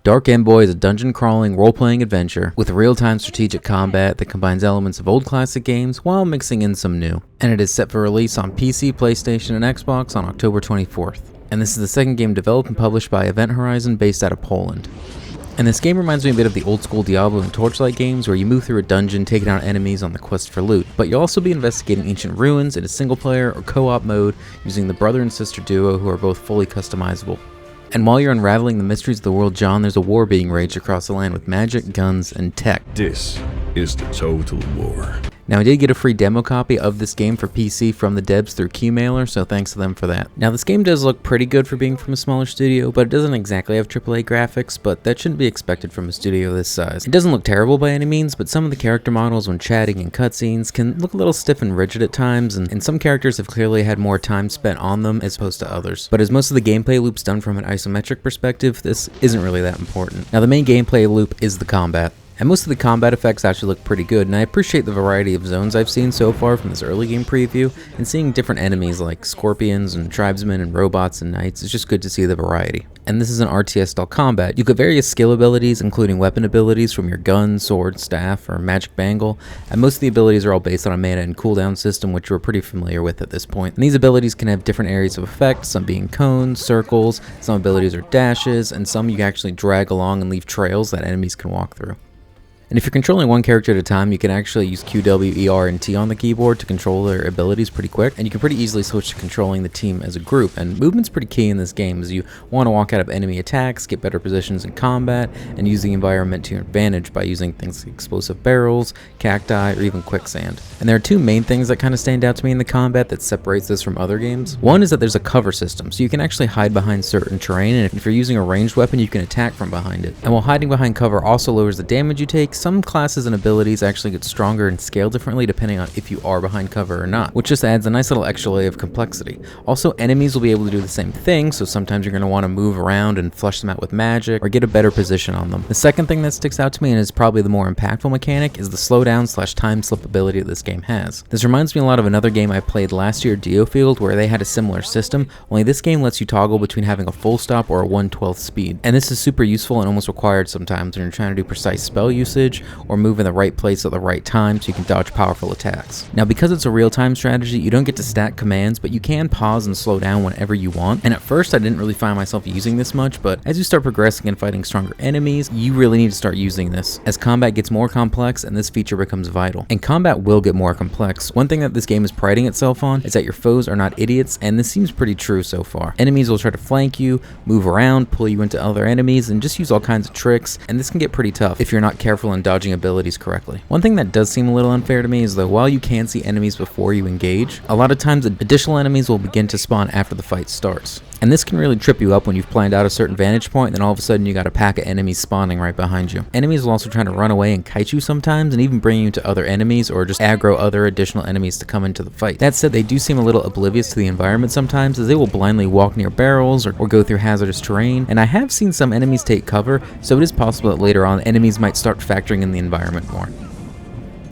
Dark Envoy is a dungeon-crawling, role-playing adventure with real-time strategic combat that combines elements of old classic games while mixing in some new. And it is set for release on PC, PlayStation, and Xbox on October 24th. And this is the second game developed and published by Event Horizon based out of Poland. And this game reminds me a bit of the Old School Diablo and Torchlight games where you move through a dungeon taking out enemies on the quest for loot. But you'll also be investigating ancient ruins in a single-player or co-op mode using the brother and sister duo who are both fully customizable. And while you're unraveling the mysteries of the world, John, there's a war being waged across the land with magic, guns, and tech. This is the total war. Now, I did get a free demo copy of this game for PC from the devs through Keymailer, so thanks to them for that. Now, this game does look pretty good for being from a smaller studio, but it doesn't exactly have AAA graphics, but that shouldn't be expected from a studio this size. It doesn't look terrible by any means, but some of the character models when chatting in cutscenes can look a little stiff and rigid at times, and some characters have clearly had more time spent on them as opposed to others. But as most of the gameplay loop's done from an isometric perspective, this isn't really that important. Now, the main gameplay loop is the combat. And most of the combat effects actually look pretty good, and I appreciate the variety of zones I've seen so far from this early game preview, and seeing different enemies like scorpions and tribesmen and robots and knights is just good to see the variety. And this is an RTS style combat. You get various skill abilities, including weapon abilities from your gun, sword, staff, or magic bangle, and most of the abilities are all based on a mana and cooldown system, which we're pretty familiar with at this point. And these abilities can have different areas of effect, some being cones, circles, some abilities are dashes, and some you can actually drag along and leave trails that enemies can walk through. And if you're controlling one character at a time, you can actually use Q, W, E, R, and T on the keyboard to control their abilities pretty quick, and you can pretty easily switch to controlling the team as a group. And movement's pretty key in this game, as you want to walk out of enemy attacks, get better positions in combat, and use the environment to your advantage by using things like explosive barrels, cacti, or even quicksand. And there are two main things that kind of stand out to me in the combat that separates this from other games. One is that there's a cover system, so you can actually hide behind certain terrain, and if you're using a ranged weapon, you can attack from behind it. And while hiding behind cover also lowers the damage you take, some classes and abilities actually get stronger and scale differently depending on if you are behind cover or not, which just adds a nice little extra layer of complexity. Also, enemies will be able to do the same thing, so sometimes you're going to want to move around and flush them out with magic or get a better position on them. The second thing that sticks out to me and is probably the more impactful mechanic is the slowdown/time slip ability that this game has. This reminds me a lot of another game I played last year, Geofield, where they had a similar system, only this game lets you toggle between having a full stop or a 1/12 speed. And this is super useful and almost required sometimes when you're trying to do precise spell usage or move in the right place at the right time so you can dodge powerful attacks. Now, because it's a real-time strategy, you don't get to stack commands, but you can pause and slow down whenever you want. And at first, I didn't really find myself using this much, but as you start progressing and fighting stronger enemies, you really need to start using this, as combat gets more complex and this feature becomes vital. And combat will get more complex. One thing that this game is priding itself on is that your foes are not idiots, and this seems pretty true so far. Enemies will try to flank you, move around, pull you into other enemies, and just use all kinds of tricks, and this can get pretty tough if you're not careful in dodging abilities correctly. One thing that does seem a little unfair to me is that while you can see enemies before you engage, a lot of times additional enemies will begin to spawn after the fight starts. And this can really trip you up when you've planned out a certain vantage point, and then all of a sudden you got a pack of enemies spawning right behind you. Enemies will also try to run away and kite you sometimes, and even bring you to other enemies or just aggro other additional enemies to come into the fight. That said, they do seem a little oblivious to the environment sometimes, as they will blindly walk near barrels or go through hazardous terrain. And I have seen some enemies take cover, so it is possible that later on enemies might start factoring in the environment more.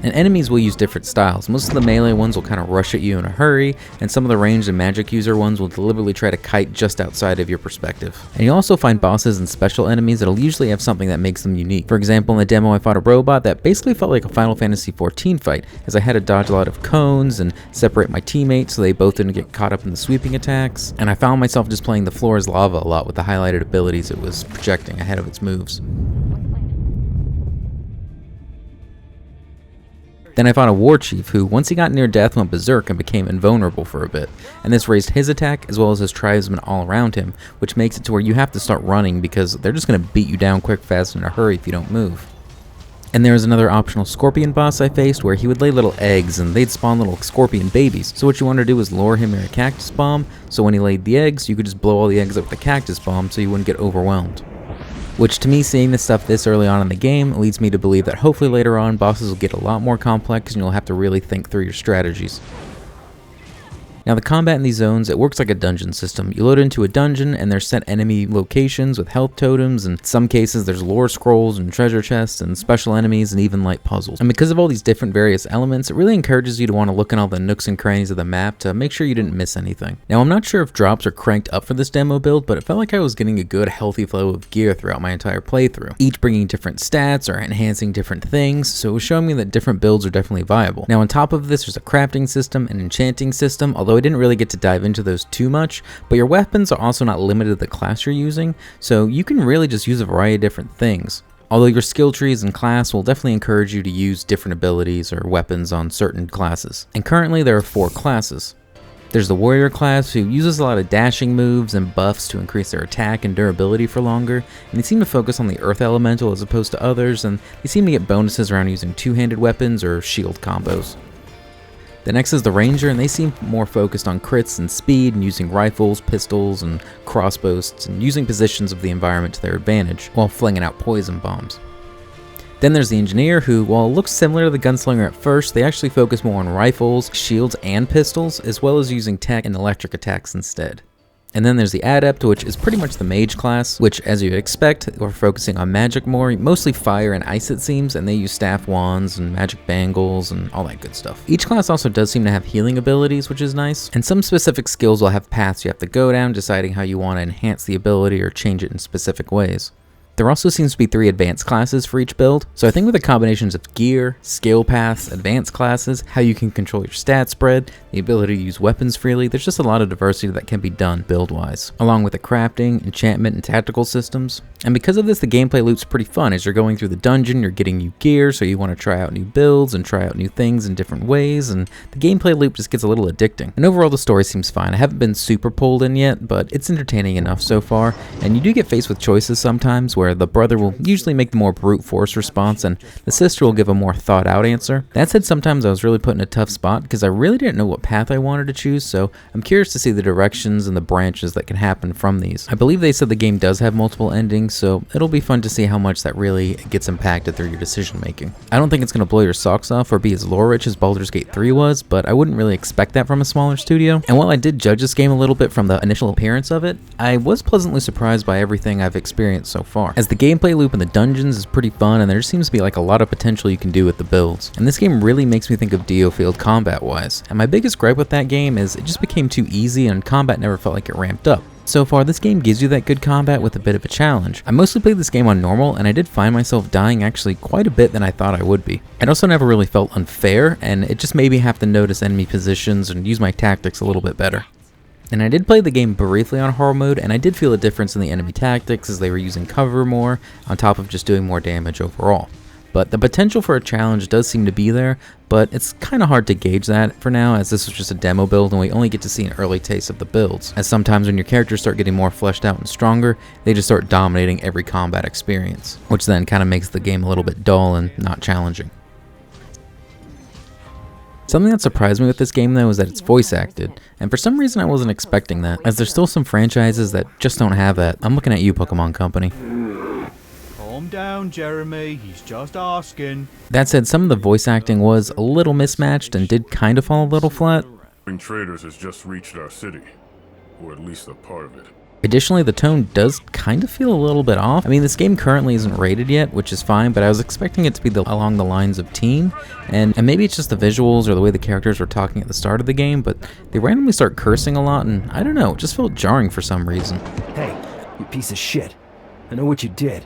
And enemies will use different styles. Most of the melee ones will kind of rush at you in a hurry, and some of the ranged and magic user ones will deliberately try to kite just outside of your perspective. And you'll also find bosses and special enemies that'll usually have something that makes them unique. For example, in the demo I fought a robot that basically felt like a Final Fantasy XIV fight, as I had to dodge a lot of cones and separate my teammates so they both didn't get caught up in the sweeping attacks. And I found myself just playing the floor as lava a lot with the highlighted abilities it was projecting ahead of its moves. Then I fought a war chief who, once he got near death, went berserk and became invulnerable for a bit, and this raised his attack as well as his tribesmen all around him, which makes it to where you have to start running because they're just going to beat you down quick, fast, and in a hurry if you don't move. And there was another optional scorpion boss I faced where he would lay little eggs and they'd spawn little scorpion babies, so what you wanted to do was lure him near a cactus bomb, so when he laid the eggs, you could just blow all the eggs up with the cactus bomb so you wouldn't get overwhelmed. Which, to me, seeing this stuff this early on in the game leads me to believe that hopefully later on bosses will get a lot more complex and you'll have to really think through your strategies. Now the combat in these zones, it works like a dungeon system. You load into a dungeon and there's set enemy locations with health totems, and in some cases there's lore scrolls and treasure chests and special enemies and even light puzzles. And because of all these different various elements, it really encourages you to want to look in all the nooks and crannies of the map to make sure you didn't miss anything. Now I'm not sure if drops are cranked up for this demo build, but it felt like I was getting a good healthy flow of gear throughout my entire playthrough, each bringing different stats or enhancing different things, so it was showing me that different builds are definitely viable. Now on top of this, there's a crafting system, an enchanting system, although I didn't really get to dive into those too much, but your weapons are also not limited to the class you're using, so you can really just use a variety of different things. Although your skill trees and class will definitely encourage you to use different abilities or weapons on certain classes. And currently there are 4 classes. There's the warrior class, who uses a lot of dashing moves and buffs to increase their attack and durability for longer, and they seem to focus on the earth elemental as opposed to others, and they seem to get bonuses around using two-handed weapons or shield combos. The next is the ranger, and they seem more focused on crits and speed and using rifles, pistols, and crossbows, and using positions of the environment to their advantage while flinging out poison bombs. Then there's the engineer, who, while it looks similar to the gunslinger at first, they actually focus more on rifles, shields, and pistols, as well as using tech and electric attacks instead. And then there's the adept, which is pretty much the mage class, which, as you'd expect, we're focusing on magic more, mostly fire and ice it seems, and they use staff wands and magic bangles and all that good stuff. Each class also does seem to have healing abilities, which is nice, and some specific skills will have paths you have to go down, deciding how you want to enhance the ability or change it in specific ways. There also seems to be 3 advanced classes for each build, so I think with the combinations of gear, skill paths, advanced classes, how you can control your stat spread, the ability to use weapons freely, there's just a lot of diversity that can be done build-wise, along with the crafting, enchantment, and tactical systems. And because of this, the gameplay loop's pretty fun. As you're going through the dungeon, you're getting new gear, so you want to try out new builds and try out new things in different ways, and the gameplay loop just gets a little addicting. And overall, the story seems fine. I haven't been super pulled in yet, but it's entertaining enough so far, and you do get faced with choices sometimes where the brother will usually make the more brute force response and the sister will give a more thought out answer. That said, sometimes I was really put in a tough spot because I really didn't know what path I wanted to choose, so I'm curious to see the directions and the branches that can happen from these. I believe they said the game does have multiple endings, so it'll be fun to see how much that really gets impacted through your decision making. I don't think it's going to blow your socks off or be as lore rich as Baldur's Gate 3 was, but I wouldn't really expect that from a smaller studio. And while I did judge this game a little bit from the initial appearance of it, I was pleasantly surprised by everything I've experienced so far, as the gameplay loop in the dungeons is pretty fun and there seems to be like a lot of potential you can do with the builds. And this game really makes me think of DioField combat wise, and my biggest gripe with that game is it just became too easy and combat never felt like it ramped up. So far, this game gives you that good combat with a bit of a challenge. I mostly played this game on normal, and I did find myself dying actually quite a bit than I thought I would be. It also never really felt unfair, and it just made me have to notice enemy positions and use my tactics a little bit better. And I did play the game briefly on hard mode, and I did feel a difference in the enemy tactics as they were using cover more, on top of just doing more damage overall. But the potential for a challenge does seem to be there, but it's kind of hard to gauge that for now, as this was just a demo build and we only get to see an early taste of the builds. As sometimes when your characters start getting more fleshed out and stronger, they just start dominating every combat experience, which then kind of makes the game a little bit dull and not challenging. Something that surprised me with this game though is that it's voice acted, and for some reason I wasn't expecting that, as there's still some franchises that just don't have that. I'm looking at you, Pokemon Company. Calm down, Jeremy, he's just asking. That said, some of the voice acting was a little mismatched and did kind of fall a little flat. Traders has just reached our city, or at least a part of it. Additionally, the tone does kind of feel a little bit off. I mean, this game currently isn't rated yet, which is fine, but I was expecting it to be along the lines of teen, and maybe it's just the visuals or the way the characters were talking at the start of the game, but they randomly start cursing a lot, and I don't know, it just felt jarring for some reason. Hey, you piece of shit. I know what you did.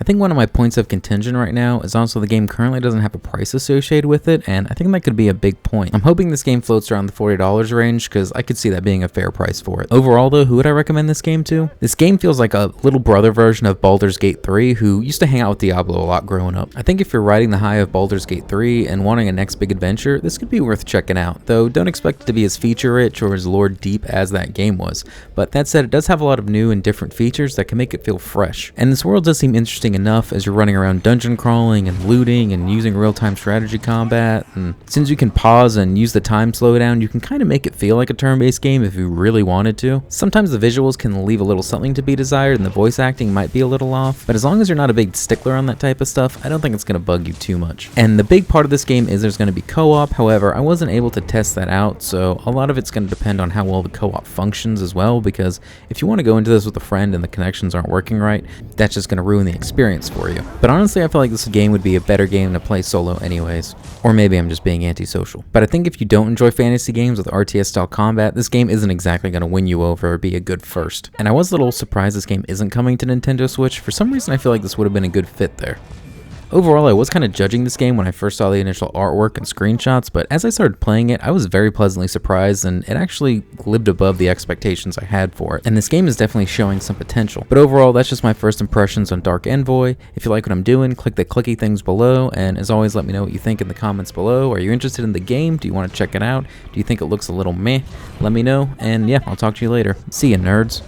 I think one of my points of contention right now is also the game currently doesn't have a price associated with it, and I think that could be a big point. I'm hoping this game floats around the $40 range, because I could see that being a fair price for it. Overall though, who would I recommend this game to? This game feels like a little brother version of Baldur's Gate 3, who used to hang out with Diablo a lot growing up. I think if you're riding the high of Baldur's Gate 3 and wanting a next big adventure, this could be worth checking out, though don't expect it to be as feature rich or as lore deep as that game was. But that said, it does have a lot of new and different features that can make it feel fresh, and this world does seem interesting interesting enough as you're running around dungeon crawling and looting and using real-time strategy combat, and since you can pause and use the time slowdown, you can kind of make it feel like a turn-based game if you really wanted to. Sometimes the visuals can leave a little something to be desired and the voice acting might be a little off, but as long as you're not a big stickler on that type of stuff, I don't think it's going to bug you too much. And the big part of this game is there's going to be co-op. However, I wasn't able to test that out, so a lot of it's going to depend on how well the co-op functions as well, because if you want to go into this with a friend and the connections aren't working right, that's just going to ruin the experience for you. But honestly, I feel like this game would be a better game to play solo anyways. Or maybe I'm just being antisocial. But I think if you don't enjoy fantasy games with RTS style combat, this game isn't exactly going to win you over or be a good first. And I was a little surprised this game isn't coming to Nintendo Switch. For some reason, I feel like this would have been a good fit there. Overall, I was kind of judging this game when I first saw the initial artwork and screenshots, but as I started playing it, I was very pleasantly surprised, and it actually lived above the expectations I had for it. And this game is definitely showing some potential. But overall, that's just my first impressions on Dark Envoy. If you like what I'm doing, click the clicky things below, and as always, let me know what you think in the comments below. Are you interested in the game? Do you want to check it out? Do you think it looks a little meh? Let me know, and yeah, I'll talk to you later. See ya, nerds.